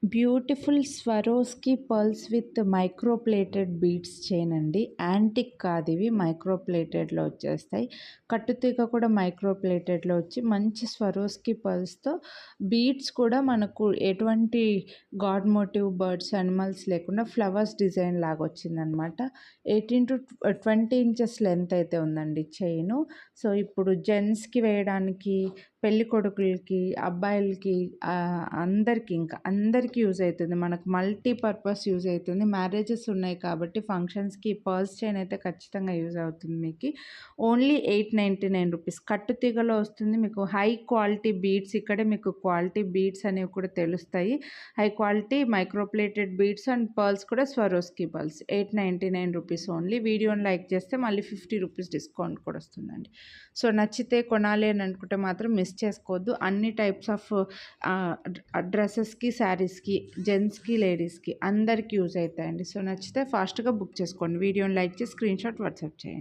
Beautiful Swarovski pearls with micro plated beads chain అండి. Antique కాదు ఇవి, మైక్రో ప్లేటెడ్లో వచ్చేస్తాయి. కట్టుతీగ కూడా మైక్రో ప్లేటెడ్లో వచ్చి మంచి స్వరోస్కి పర్ల్స్తో బీడ్స్ కూడా మనకు ఎటువంటి గాడ్ మోటివ్ బర్డ్స్ యానిమల్స్ లేకుండా ఫ్లవర్స్ డిజైన్ లాగా వచ్చిందనమాట. 18 to 20 ఇంచెస్ లెంత్ అయితే ఉందండి చైను. సో ఇప్పుడు జెంట్స్కి వేయడానికి, పెళ్లి కొడుకులకి, అబ్బాయిలకి, అందరికీ యూజ్ అవుతుంది. మనకు మల్టీపర్పస్ యూజ్ అవుతుంది. మ్యారేజెస్ ఉన్నాయి కాబట్టి ఫంక్షన్స్కి పర్ల్స్ చైన్ అయితే ఖచ్చితంగా యూజ్ అవుతుంది మీకు. Only 899 rupees. కట్టుతీగలో వస్తుంది మీకు. హై క్వాలిటీ బీడ్స్, ఇక్కడే మీకు క్వాలిటీ బీడ్స్ అనేవి కూడా తెలుస్తాయి. High quality microplated beads and pearls కూడా స్వరోస్కి పర్ల్స్. 899 rupees only. వీడియోని లైక్ చేస్తే మళ్ళీ 50 రూపీస్ డిస్కౌంట్ కూడా వస్తుందండి. సో నచ్చితే కొనాలి అని అనుకుంటే మాత్రం మిస్ చేసుకోవద్దు. అన్ని టైప్స్ ఆఫ్ డ్రెస్సెస్కి, శారీస్కి, జెంట్స్కి, లేడీస్కి అందరికీ యూజ్ అవుతాయండి. సో నచ్చితే ఫాస్ట్గా బుక్ చేసుకోండి. వీడియోని లైక్ చేసి స్క్రీన్ షాట్ వాట్సాప్ చేయండి.